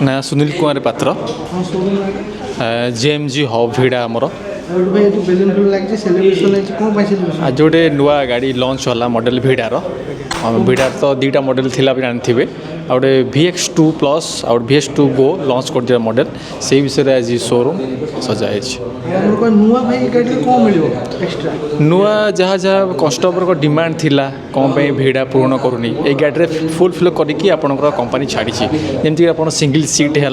ना सुनील कुमार पात्र जेएमजी हब भिड़ा आमर आज गोटे नुआ गाड़ी लॉन्च होला मॉडल भिडार भिडार तो दुईटा मॉडल थिला जानते आउटे VX2 प्लस आउ VX2 गो लॉन्च कर दिया मॉडल से विषय आज शोरूम सजाई नुआ जहाँ जहाँ कस्टमर को डिमांड थिला कौन पे भिड़ा पूर्ण करूनी ये गाड़ी फुलफिल करके आपंकर कंपनी छाड़ी जमीक आप सिंगल सीट है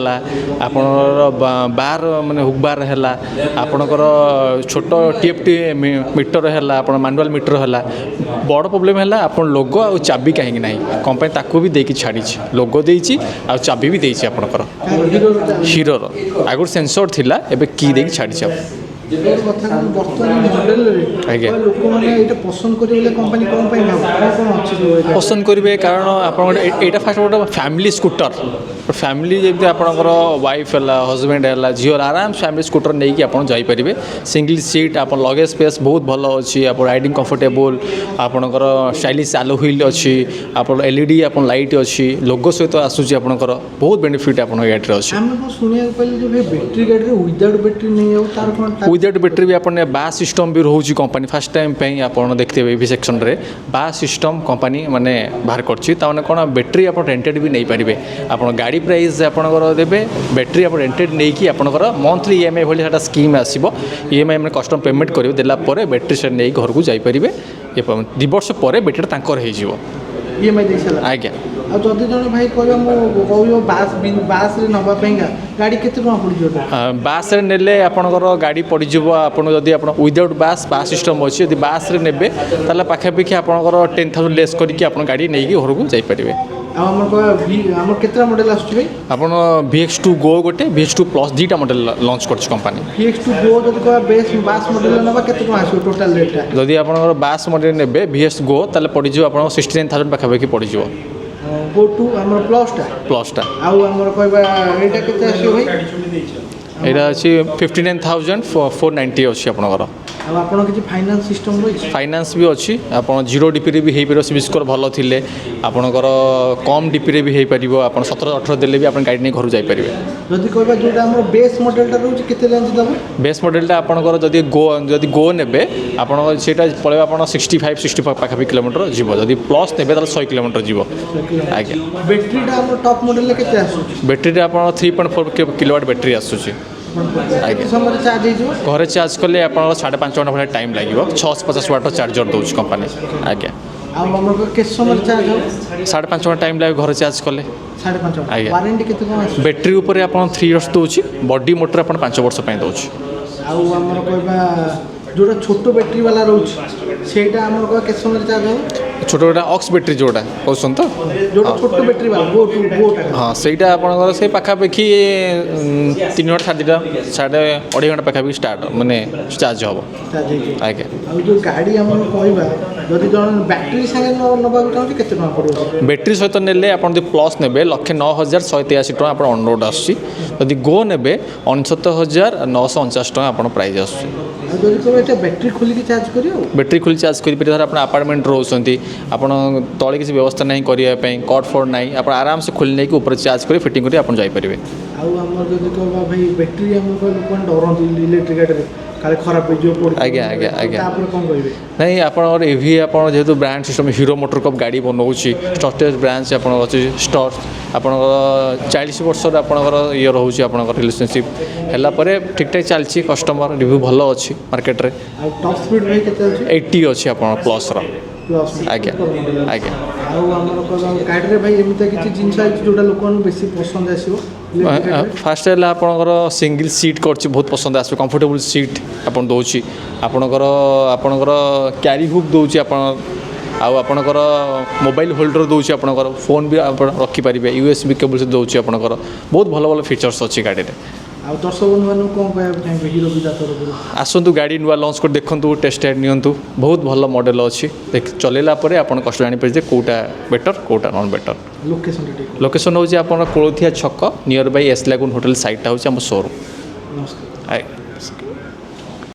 आपणर बार माने हुक बार है आपणकर छोट TFT मीटर है मैनुअल मीटर है बड़ प्रोब्लेम है आप लोगो आ चाबी कहीं ना कंपनी ताकू भी देकी छाड़ी लोगो देची आ चाबी भी देची आपणकर हीरोर आगुर सेंसर थिला एबे की देकी छाड़ी पसंद करेंगे कारण आप फास्ट गोटे फैमिली स्कूटर फैमिली जमी आपंकर वाइफ है हजबैंड है झील आराम फैमिली स्कूटर नहीं कि आप जापरेंगे सिंगल सीट आप लगेज स्पेस बहुत भल अच्छी आप राइडिंग कंफर्टेबल आपंकर स्टाइलिश आलो व्हील अच्छी आप LED आप लाइट अच्छी लोगो सहित आसूसी आपंकर बहुत बेनिफिट आप गाड़ी अच्छी विदाउट बैटेरी भी आपने बा सिस्टम भी रोचे कंपनी फास्ट टाइम पे आप देखते भी सेक्शन रे बा सिस्टम कंपनी माने बाहर करछि ताने कोन बैटेरी आप रेंटेड भी नहीं पारे आप गाड़ी प्राइस आपनकर देबे बैटेरी आप रेंटेड नहीं कि आपनकर मंथली EMI भली साटा स्कीम आसीबो EMI में कस्टम पेमेंट करियो देला परे बैटेरी से नहीं घर को जाई परिबे 2 वर्ष पर बैटेरी तांकर हे जिवो EMI दे सला आज्ञा आ जदि जने भाई कहबो मो बास रे नबा पेंगा गाड़ी केते टका पड़ जिवो बास रे नेले आपनकर गाड़ी पड़ जिवो आपन जदि आपन विदाउट बास सिस्टम अछि यदि बास रे नेबे ताला पाखा पाखी आपनकर 10,000 लेस करके आपन गाड़ी नै कि घर को जाई परिबे आम केतरा मॉडल आसुची भाई आपन VX2 गो गोटे VX2 प्लस दुईटा मॉडल लॉन्च करछ कंपनी VX2 गो जदि कहबा बेस बास मॉडल नबा केते टका आसो टोटल रेटटा जदि आपनकर बास मॉडल नेबे VX गो ताले पड़ जिवो आपन 69,000 पाखा पाखी पड़ जिवो गो टू हमर प्लसटा आउ हमर कहबा एटा केते आसो भाई एटा अछि 59,490 अछि आपनकर आप फाइनान्स सिस्टम रही फाइनान्स भी अच्छी आप 0 DP रे भी हो पार सिविल स्कोर भल थिले आपणकर कम DP रे भी हो पार आप 17-18 देले भी आप गाड़ी नहीं घर जापर जदि कहबा जोटा हमर बेस मॉडलटा रहउची केते रेंज दबो बेस मॉडलटा आपणकर जदि गो नेबे आपण सेटा पळेबा आपण 65 पाखापी किलोमीटर जीवो जदि प्लस नेबे ताल 100 किलोमीटर जीवो आज्ञा बैटरीटा हमर टॉप मॉडल ले केते आसुची बैटरीटा आपण 3.4 किलोवाट बैटरी आसुची घर चार्ज कले आप 5.5 घंटा भाई टाइम लगे 650 वाट चार्जर दौर कंपनी आज्ञा 5.5 घंटा टाइम लगे घर चार्ज कले आज्ञा बैटरी उपर आप 3 इयर्स दूसरी बॉडी मोटर आप 5 वर्ष दौर जोटा छोट बैटरी वाला रोच सेटा हमर के समय चार्ज हो छोट छोटा ऑक्स बैटरी जोटा कहसन तो जोटा छोट बैटरी वाला गो हां सेटा आपनकर से पाखा पाखी 3 घंटा 2.5 घंटा पाखा पाखी स्टार्ट माने चार्ज हो आके जो गाड़ी हमर कहबा जदि जन बैटरी संगे नबा चाहू केते टका पड़ो बैटरी सहित नेले आपन जदि प्लस नेबे 1,09,183 टका आपन ऑन रोड आसी जदि गो नेबे 69,949 टका आपन प्राइस आसी बैटरी खोल चार्ज करियो बैटरी खोल चार्ज कर आप अपार्टमेंट रोचंती आपण तले किसी व्यवस्था नहीं करने कट फट ना आप आराम से खोल नहीं ऊपर चार्ज कर फिटिंग कर आप जापर भाई बैटरी इलेक्ट्रिक गाड़ी काले खराब आज्ञा आज्ञा आज्ञा नहीं आपंकर एवि आप जेहतु brand system Hero motor corp गाड़ी बनाऊँगी स्टोरेज ब्रांच आप अच्छी स्टोर आपंकर 40 वर्ष आपंकर ये रोचे आपंकर रिलेशनशिप है ठीक ठाक चलती कस्टमर रिव्यू भल अच्छी मार्केट रे 80 अच्छी आप प्लस आज्ञा आज्ञा गाड़ी भाई एमती किसी जिन जोटा लोक बेसी पसंद आसो फास्ट है आपंकर सिंगल सीट कर बहुत पसंद आस कंफर्टेबल सीट आप दौर आपणकर आपणकर क्यारी हुक दौर आपणकर मोबाइल होल्डर दौर आपणकर फोन भी रखिपारे USB केबल से दौर आपणकर बहुत भल भल फीचर्स अच्छी गाड़ी में दर्शक बंधु कौन आसतु गाड़ी नुआ लॉन्च कर देखु टेस्ट राइड नियंतु बहुत भल मॉडल अच्छी चलैला आप कष्ट जापर कौटा बेटर कौटा नॉन बेटर लोकेशन हूँ आप कोलोथिया छक नियर बाय एस लागुन होटल साइटा हूँ आम शोरूम।